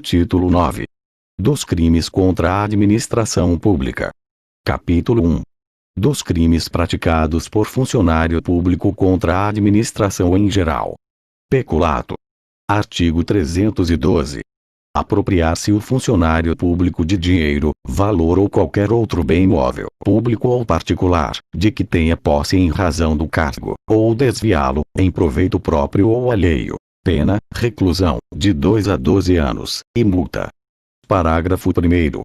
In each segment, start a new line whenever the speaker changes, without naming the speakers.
Título 9. Dos crimes contra a administração pública. Capítulo 1. Dos crimes praticados por funcionário público contra a administração em geral. Peculato. Artigo 312. Apropriar-se o funcionário público de dinheiro, valor ou qualquer outro bem móvel, público ou particular, de que tenha posse em razão do cargo, ou desviá-lo, em proveito próprio ou alheio. Pena, reclusão, de 2 a 12 anos, e multa. Parágrafo 1º.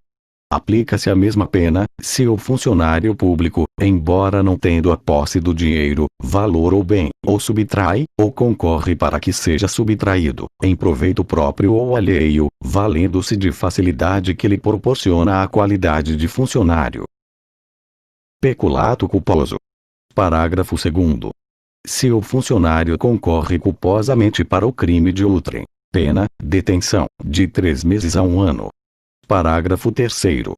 Aplica-se a mesma pena, se o funcionário público, embora não tendo a posse do dinheiro, valor ou bem, ou subtrai, ou concorre para que seja subtraído, em proveito próprio ou alheio, valendo-se de facilidade que lhe proporciona a qualidade de funcionário. Peculato culposo. Parágrafo 2º. Se o funcionário concorre culposamente para o crime de outrem, pena, detenção, de 3 meses a 1 ano. Parágrafo 3º.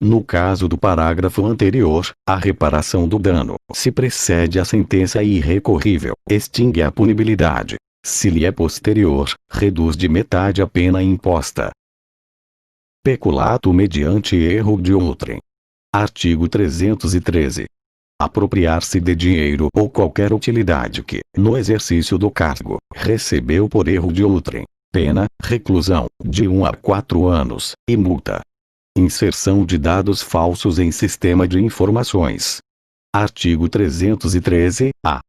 No caso do parágrafo anterior, a reparação do dano, se precede a sentença irrecorrível, extingue a punibilidade. Se lhe é posterior, reduz de metade a pena imposta. Peculato mediante erro de outrem. Artigo 313. Apropriar-se de dinheiro ou qualquer utilidade que, no exercício do cargo, recebeu por erro de outrem. Pena, reclusão, de 1 a 4 anos, e multa. Inserção de dados falsos em sistema de informações. Artigo 313-A.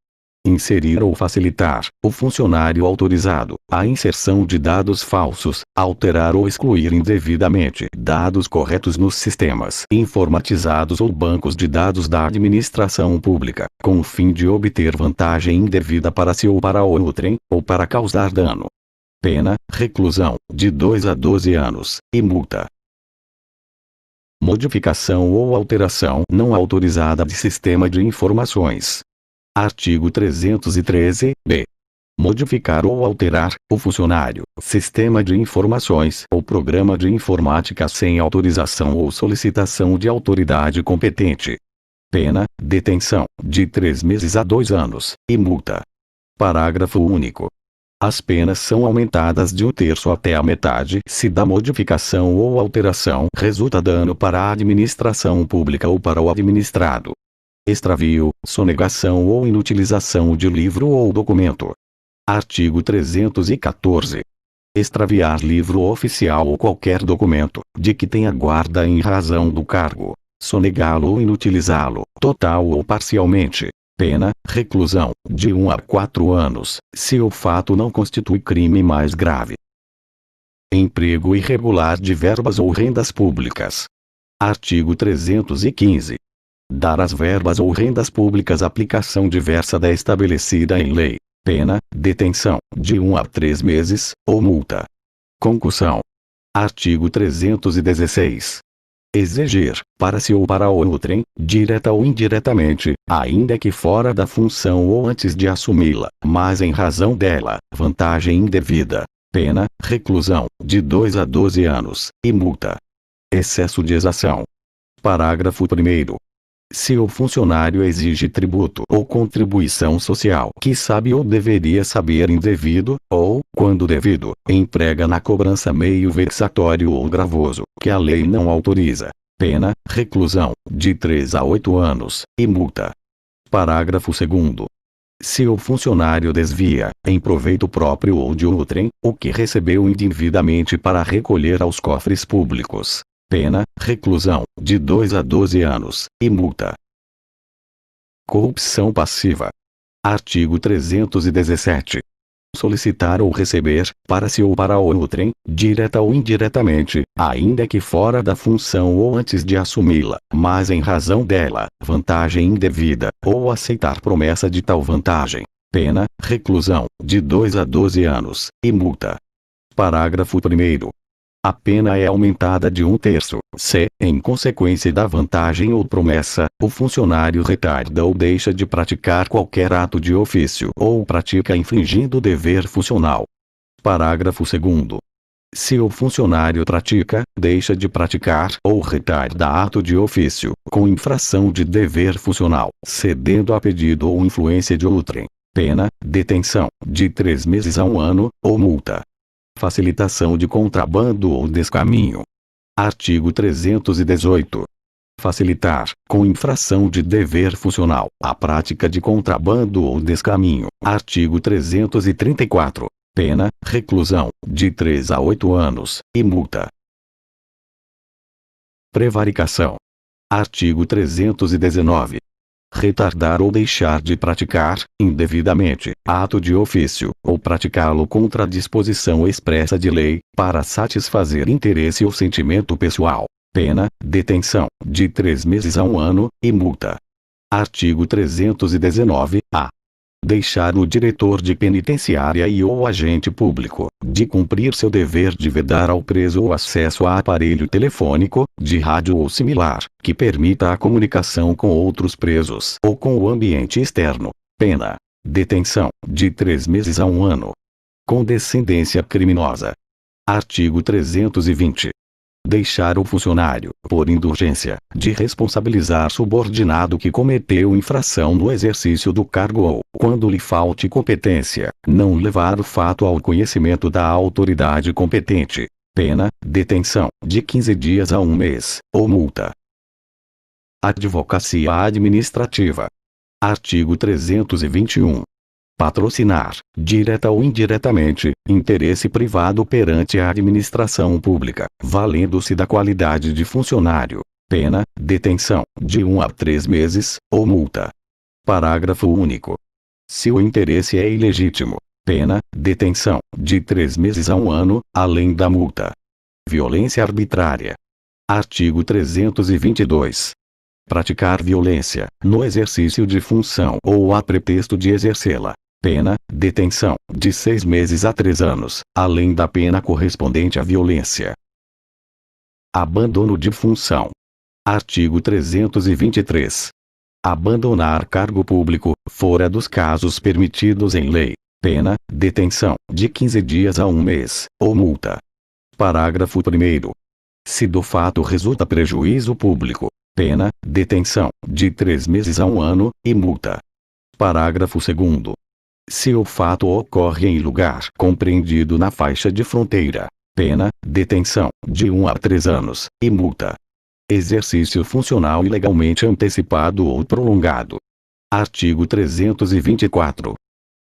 Inserir ou facilitar, o funcionário autorizado, a inserção de dados falsos, alterar ou excluir indevidamente dados corretos nos sistemas informatizados ou bancos de dados da administração pública, com o fim de obter vantagem indevida para si ou para outrem, ou para causar dano. Pena, reclusão, de 2 a 12 anos, e multa. Modificação ou alteração não autorizada de sistema de informações. Artigo 313-B. Modificar ou alterar, o funcionário, sistema de informações ou programa de informática sem autorização ou solicitação de autoridade competente. Pena, detenção, de 3 meses a 2 anos, e multa. Parágrafo único. As penas são aumentadas de 1/3 até a metade se da modificação ou alteração resulta dano para a administração pública ou para o administrado. Extravio, sonegação ou inutilização de livro ou documento. Artigo 314. Extraviar livro oficial ou qualquer documento, de que tenha guarda em razão do cargo, sonegá-lo ou inutilizá-lo, total ou parcialmente. Pena, reclusão, de 1 a 4 anos, se o fato não constitui crime mais grave. Emprego irregular de verbas ou rendas públicas. Artigo 315. Dar às verbas ou rendas públicas aplicação diversa da estabelecida em lei. Pena, detenção, de 1 a 3 meses, ou multa. Concussão. Artigo 316. Exigir, para si ou para outrem, direta ou indiretamente, ainda que fora da função ou antes de assumi-la, mas em razão dela, vantagem indevida. Pena, reclusão, de 2 a 12 anos, e multa. Excesso de exação. Parágrafo 1º. Se o funcionário exige tributo ou contribuição social que sabe ou deveria saber indevido, ou, quando devido, emprega na cobrança meio vexatório ou gravoso, que a lei não autoriza. Pena, reclusão, de 3 a 8 anos, e multa. Parágrafo 2º. Se o funcionário desvia, em proveito próprio ou de outrem, o que recebeu indevidamente para recolher aos cofres públicos. Pena, reclusão, de 2 a 12 anos, e multa. Corrupção passiva. Artigo 317. Solicitar ou receber, para si ou para outrem, direta ou indiretamente, ainda que fora da função ou antes de assumi-la, mas em razão dela, vantagem indevida, ou aceitar promessa de tal vantagem. Pena, reclusão, de 2 a 12 anos, e multa. Parágrafo 1º. A pena é aumentada de 1/3, se, em consequência da vantagem ou promessa, o funcionário retarda ou deixa de praticar qualquer ato de ofício ou pratica infringindo o dever funcional. Parágrafo 2º. Se o funcionário pratica, deixa de praticar ou retarda ato de ofício, com infração de dever funcional, cedendo a pedido ou influência de outrem, pena, detenção, de 3 meses a 1 ano, ou multa. Facilitação de contrabando ou descaminho. Artigo 318. Facilitar, com infração de dever funcional, a prática de contrabando ou descaminho. Artigo 334. Pena, reclusão, de 3 a 8 anos, e multa. Prevaricação. Artigo 319. Retardar ou deixar de praticar, indevidamente, ato de ofício, ou praticá-lo contra a disposição expressa de lei, para satisfazer interesse ou sentimento pessoal. Pena, detenção, de 3 meses a 1 ano, e multa. Artigo 319-A. Deixar o diretor de penitenciária e ou agente público, de cumprir seu dever de vedar ao preso o acesso a aparelho telefônico, de rádio ou similar, que permita a comunicação com outros presos ou com o ambiente externo. Pena, detenção, de 3 meses a 1 ano. Com descendência criminosa. Artigo 320. Deixar o funcionário, por indulgência, de responsabilizar subordinado que cometeu infração no exercício do cargo ou, quando lhe falte competência, não levar o fato ao conhecimento da autoridade competente. Pena, detenção, de 15 dias a 1 mês, ou multa. Advocacia administrativa. Artigo 321. Patrocinar, direta ou indiretamente, interesse privado perante a administração pública, valendo-se da qualidade de funcionário. Pena, detenção, de 1 a 3 meses, ou multa. Parágrafo único. Se o interesse é ilegítimo, pena, detenção, de 3 meses a 1 ano, além da multa. Violência arbitrária. Artigo 322. Praticar violência, no exercício de função ou a pretexto de exercê-la. Pena, detenção, de 6 meses a 3 anos, além da pena correspondente à violência. Abandono de função. Artigo 323. Abandonar cargo público, fora dos casos permitidos em lei. Pena, detenção, de 15 dias a 1 mês, ou multa. Parágrafo 1º. Se do fato resulta prejuízo público, pena, detenção, de 3 meses a 1 ano, e multa. Parágrafo 2º. Se o fato ocorre em lugar compreendido na faixa de fronteira, pena, detenção, de 1 a 3 anos, e multa. Exercício funcional ilegalmente antecipado ou prolongado. Artigo 324.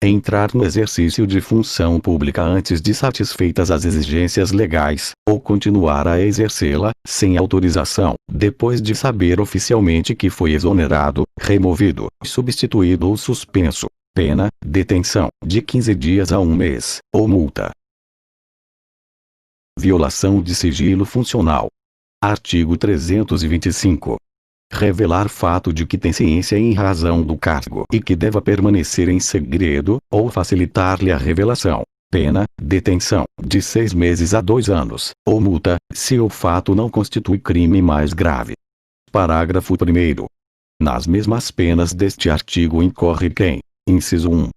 Entrar no exercício de função pública antes de satisfeitas as exigências legais, ou continuar a exercê-la, sem autorização, depois de saber oficialmente que foi exonerado, removido, substituído ou suspenso. Pena, detenção, de 15 dias a 1 mês, ou multa. Violação de sigilo funcional. Artigo 325. Revelar fato de que tem ciência em razão do cargo e que deva permanecer em segredo, ou facilitar-lhe a revelação. Pena, detenção, de 6 meses a 2 anos, ou multa, se o fato não constitui crime mais grave. Parágrafo 1º. Nas mesmas penas deste artigo incorre quem, inciso 1.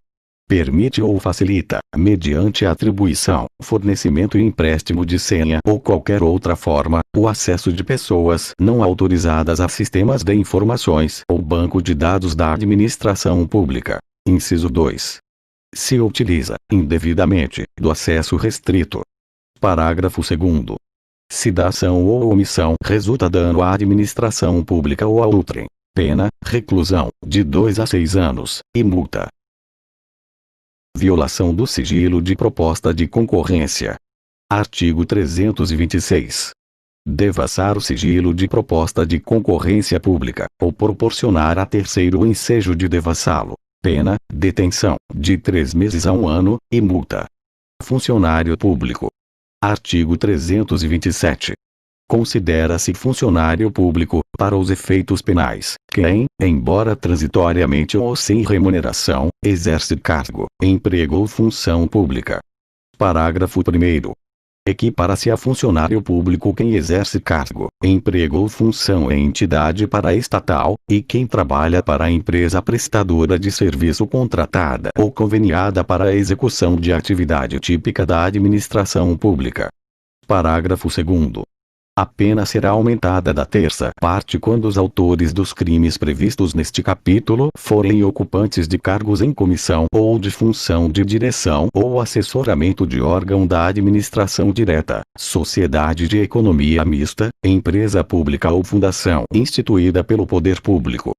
Permite ou facilita, mediante atribuição, fornecimento e empréstimo de senha ou qualquer outra forma, o acesso de pessoas não autorizadas a sistemas de informações ou banco de dados da administração pública. Inciso 2. Se utiliza, indevidamente, do acesso restrito. Parágrafo 2º. Se da ação ou omissão resulta dano à administração pública ou a outrem, pena, reclusão, de 2 a 6 anos, e multa. Violação do sigilo de proposta de concorrência. Artigo 326. Devassar o sigilo de proposta de concorrência pública, ou proporcionar a terceiro o ensejo de devassá-lo. Pena, detenção, de 3 meses a 1 ano, e multa. Funcionário público. Artigo 327. Considera-se funcionário público, para os efeitos penais, quem, embora transitoriamente ou sem remuneração, exerce cargo, emprego ou função pública. Parágrafo 1º. Equipara-se a funcionário público quem exerce cargo, emprego ou função em entidade paraestatal, e quem trabalha para a empresa prestadora de serviço contratada ou conveniada para a execução de atividade típica da administração pública. Parágrafo 2º. A pena será aumentada da terça parte quando os autores dos crimes previstos neste capítulo forem ocupantes de cargos em comissão ou de função de direção ou assessoramento de órgão da administração direta, sociedade de economia mista, empresa pública ou fundação instituída pelo poder público.